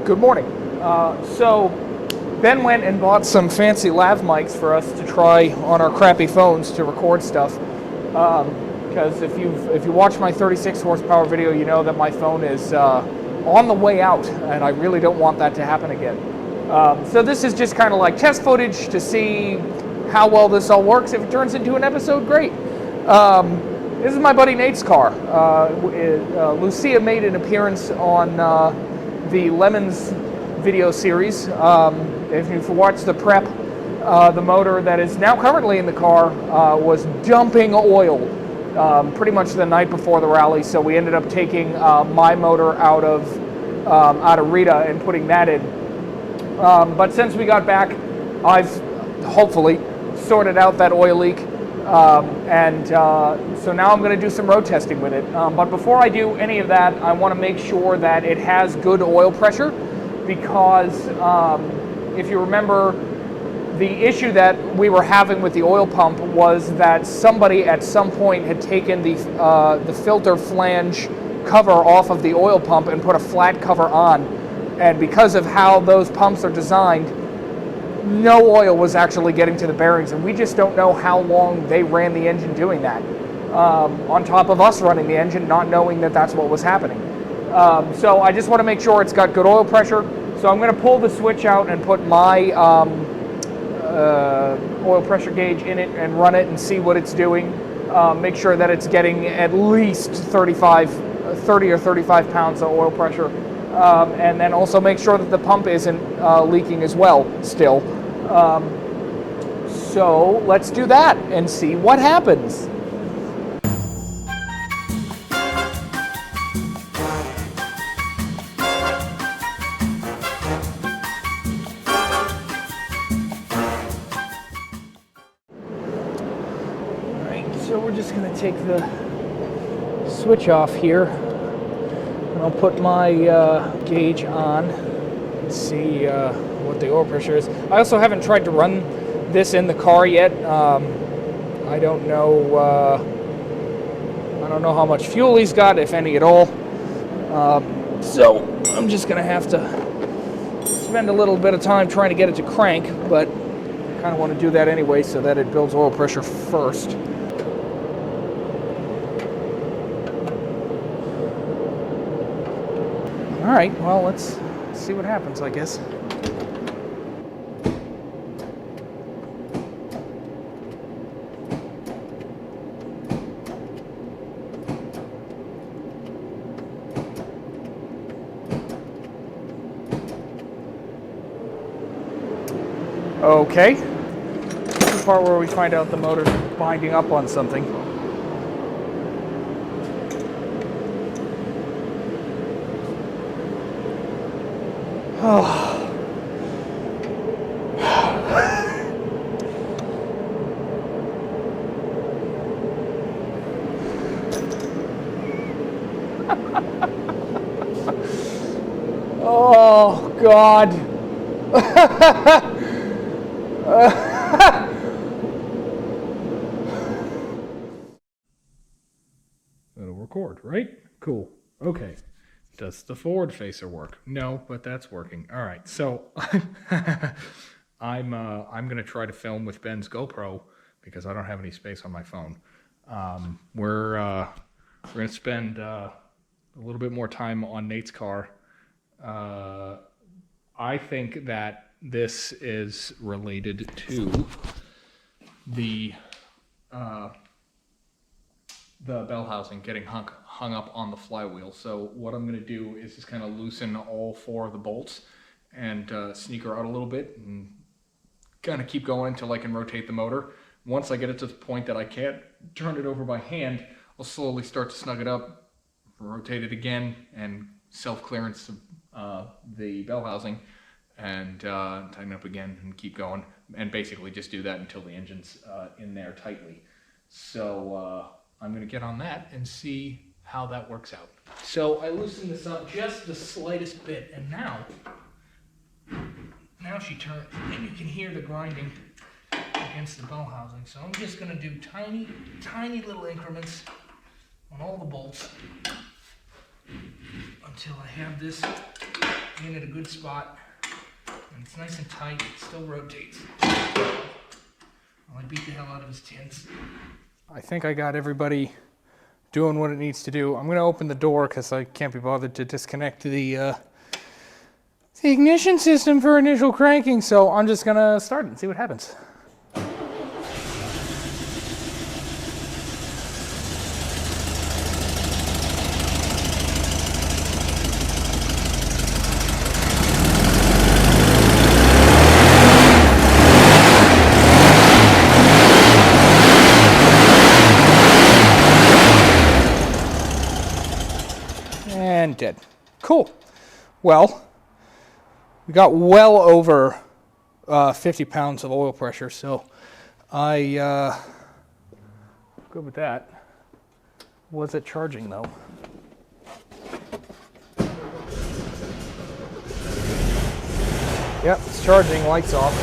Good morning. So Ben went and bought some fancy lav mics for us to try on our crappy phones to record stuff. Because if you watch my 36 horsepower video, you know that my phone is on the way out, and I really don't want that to happen again. So this is just kind of like test footage to see how well this all works. If it turns into an episode, great. This is my buddy Nate's car. Lucia made an appearance on the Lemons video series. If you've watched the prep, the motor that is now currently in the car was dumping oil pretty much the night before the rally, so we ended up taking my motor out of Rita and putting that in. But since we got back, I've hopefully sorted out that oil leak. So now I'm going to do some road testing with it. But before I do any of that, I want to make sure that it has good oil pressure, because if you remember, the issue that we were having with the oil pump was that somebody at some point had taken the filter flange cover off of the oil pump and put a flat cover on. And because of how those pumps are designed, no oil was actually getting to the bearings, and we just don't know how long they ran the engine doing that. On top of us running the engine, not knowing that that's what was happening. So I just want to make sure it's got good oil pressure. So I'm going to pull the switch out and put my oil pressure gauge in it and run it and see what it's doing. Make sure that it's getting at least 30 or 35 pounds of oil pressure. And then also make sure that the pump isn't leaking as well still. So let's do that and see what happens. Alright, so we're just going to take the switch off here. And I'll put my gauge on and see what the oil pressure is. I also haven't tried to run this in the car yet. I don't know how much fuel he's got, if any at all. So I'm just gonna have to spend a little bit of time trying to get it to crank, but I kind of want to do that anyway so that it builds oil pressure first. All right, well, let's see what happens, I guess. Okay, this is the part where we find out the motor's binding up on something. Oh. Oh, God. It'll record, right? Cool. Okay. Does the forward facer work? No, but that's working. All right, so I'm gonna try to film with Ben's GoPro because I don't have any space on my phone. We're gonna spend a little bit more time on Nate's car. I think that this is related to the bell housing getting hung up on the flywheel. So what I'm going to do is just kind of loosen all four of the bolts and sneak her out a little bit and kind of keep going until I can rotate the motor. Once I get it to the point that I can't turn it over by hand, I'll slowly start to snug it up, rotate it again, and self-clearance the bell housing, and tighten up again and keep going, and basically just do that until the engine's in there tightly. So I'm going to get on that and see how that works out. So I loosened this up just the slightest bit, and now she turns, and you can hear the grinding against the bell housing. So I'm just going to do tiny little increments on all the bolts until I have this in at a good spot. And it's nice and tight. It still rotates. Well, I beat the hell out of his tins. I think I got everybody doing what it needs to do. I'm going to open the door because I can't be bothered to disconnect the ignition system for initial cranking. So I'm just going to start it and see what happens. And dead. Cool. Well, we got well over 50 pounds of oil pressure, so I good with that. Was it charging though? Yep, it's charging. Lights off.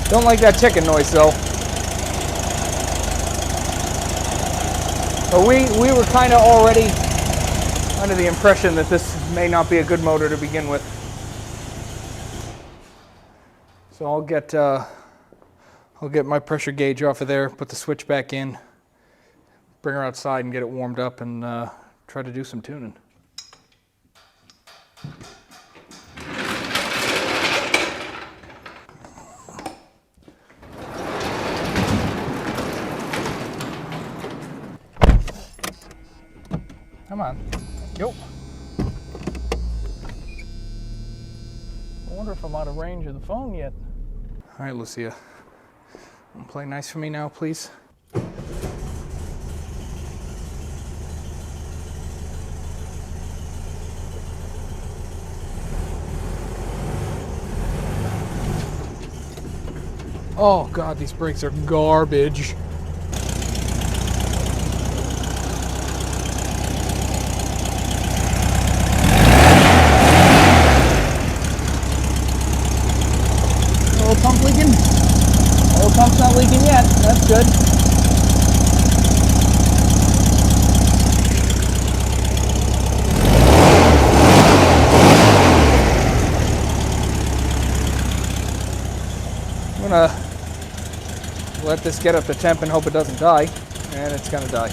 Don't like that ticking noise though. But we were kind of already under the impression that this may not be a good motor to begin with. So I'll get my pressure gauge off of there, put the switch back in, bring her outside and get it warmed up, and try to do some tuning. Come on. Yo. I wonder if I'm out of range of the phone yet. All right, Lucia. Play nice for me now, please. Oh God, these brakes are garbage. Pump leaking? Oil pump's not leaking yet. That's good. I'm gonna let this get up to temp and hope it doesn't die. And it's gonna die.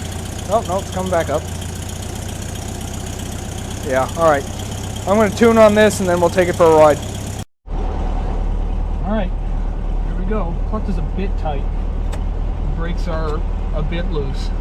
Oh, no, it's coming back up. Yeah, alright. I'm gonna tune on this and then we'll take it for a ride. Alright, here we go. Clutch is a bit tight. The brakes are a bit loose.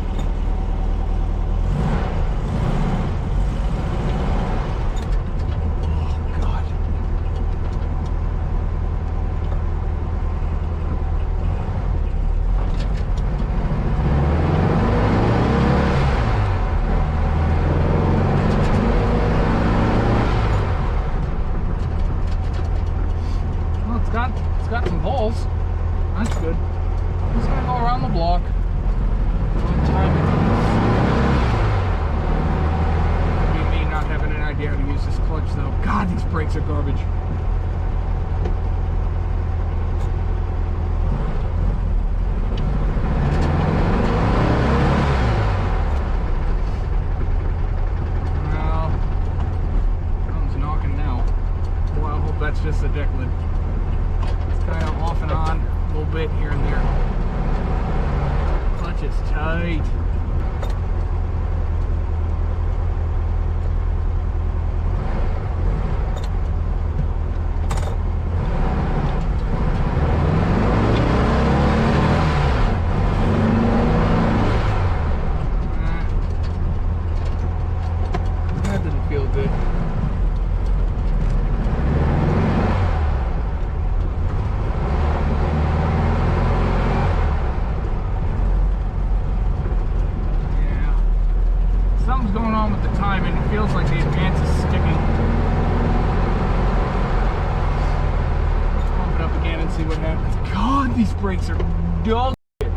Oh, God. It's got some balls. That's good. I'm just gonna go around the block. One time it is. Be me not having an idea how to use this clutch though. God, these brakes are garbage. Well, something's knocking now. Well, I hope that's just the deck lid. Kind of off and on a little bit here and there. Clutch is tight. That doesn't feel good. Something's going on with the timing. It feels like the advance is sticking. Let's pump it up again and see what happens. God, these brakes are dog shit.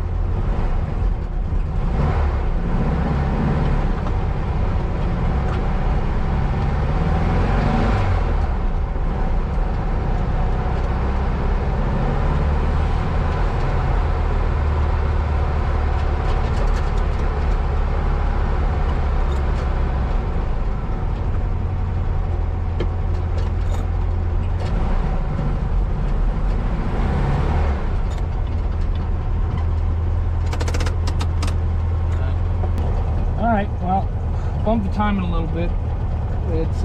the timing a little bit, it's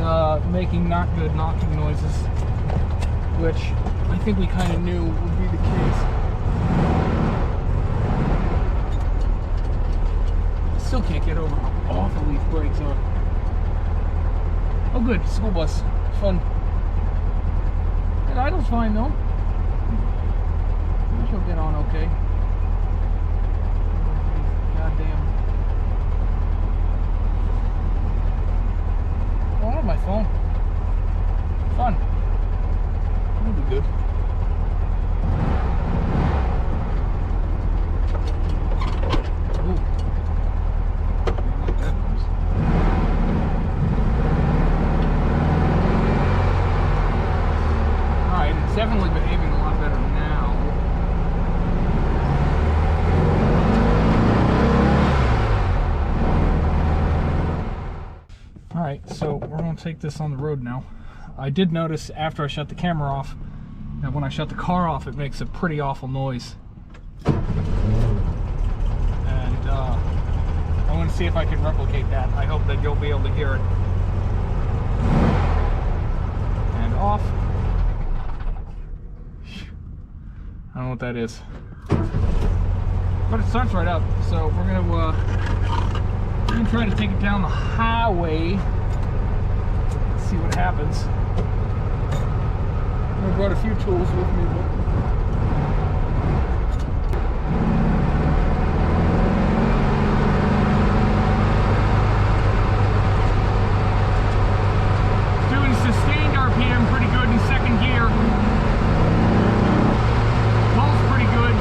making not good knocking noises, which I think we kind of knew would be the case. I still can't get over how awful these brakes are. Oh good, school bus. Fun. It idles fine though. I she'll get on okay. Goddamn. Oh, I have my phone. Fun. That'll be good. Definitely behaving a lot better now. Alright, so we're going to take this on the road now. I did notice after I shut the camera off that when I shut the car off it makes a pretty awful noise. And I want to see if I can replicate that. I hope that you'll be able to hear it. And off. I don't know what that is, but it starts right up. So we're gonna try to take it down the highway. Let's see what happens. I brought a few tools with me, but doing sustained RPM pretty good in second gear. Pretty good.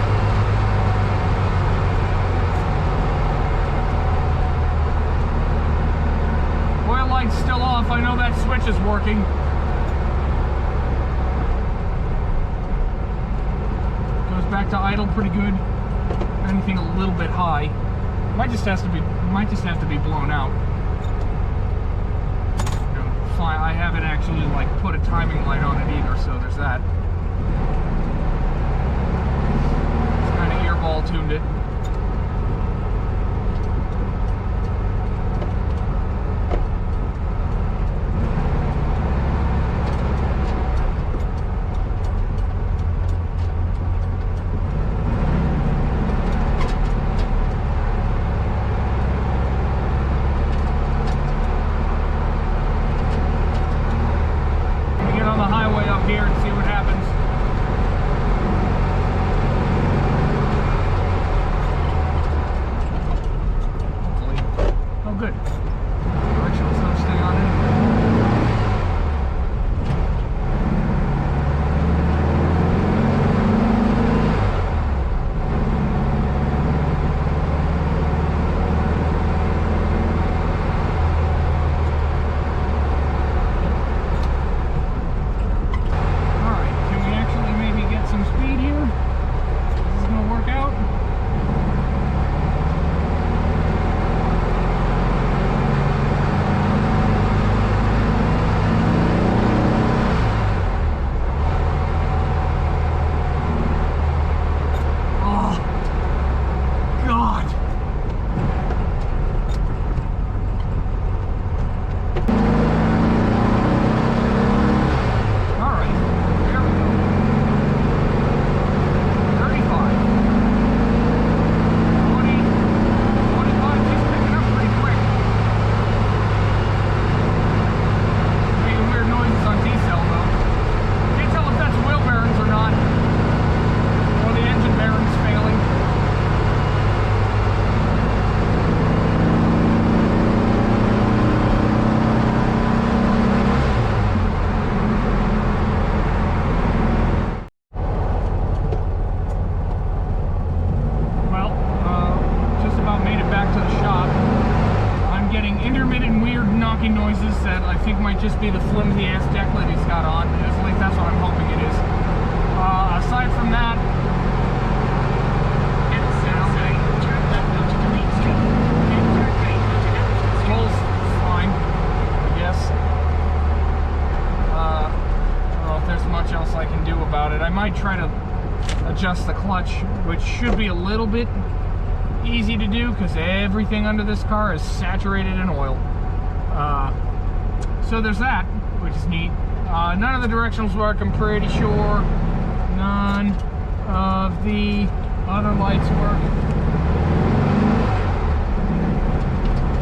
Oil light's still off. I know that switch is working. Goes back to idle pretty good. Anything a little bit high. Might just have to be blown out. Fine. I haven't actually like put a timing light on it either, so there's that. Ball tuned it. Get on the highway up here and see what happens. Good. Directional stuff stay on it. Alright, can we actually maybe get some speed here? Is this gonna work out? Noises that I think might just be the flimsy ass deck lid he's got on. At least that's what I'm hoping it is. Aside from that, rolls fine, I guess. I don't know if there's much else I can do about it. I might try to adjust the clutch, which should be a little bit easy to do because everything under this car is saturated in oil. So there's that, which is neat. None of the directionals work, I'm pretty sure. None of the other lights work.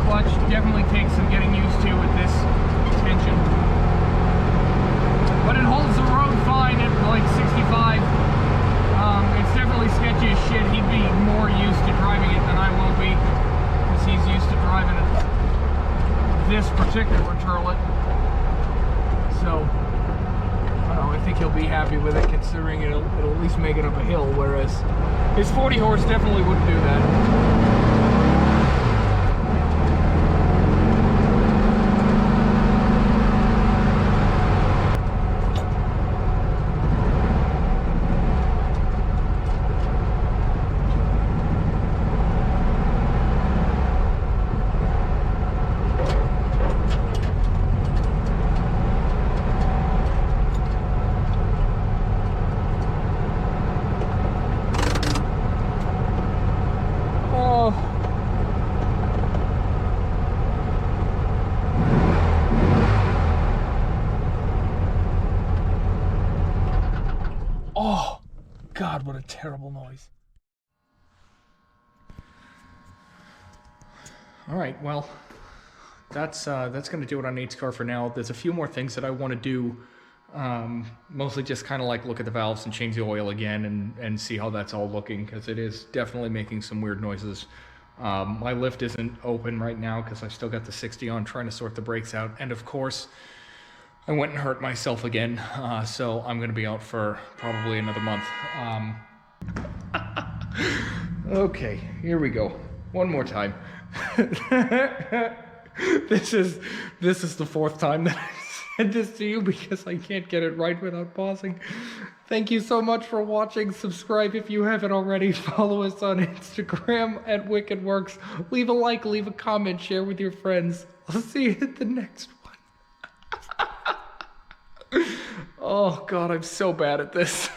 Clutch definitely takes some getting used to with this tension. But it holds the road fine at like 65. It's definitely sketchy as shit. He'd be more used to driving it than I will be, because he's used to driving it, this particular turlet. So, I don't know, I think he'll be happy with it, considering it'll at least make it up a hill, whereas his 40 horse definitely wouldn't do that. Oh, God, what a terrible noise. All right, well, that's going to do it on Nate's car for now. There's a few more things that I want to do, mostly just kind of like look at the valves and change the oil again and see how that's all looking, because it is definitely making some weird noises. My lift isn't open right now because I still got the 60 on, trying to sort the brakes out, and of course, I went and hurt myself again, so I'm going to be out for probably another month. Okay, here we go. One more time. This is the fourth time that I've said this to you, because I can't get it right without pausing. Thank you so much for watching. Subscribe if you haven't already. Follow us on Instagram at WickedWorks. Leave a like, leave a comment, share with your friends. I'll see you at the next one. Oh, God, I'm so bad at this.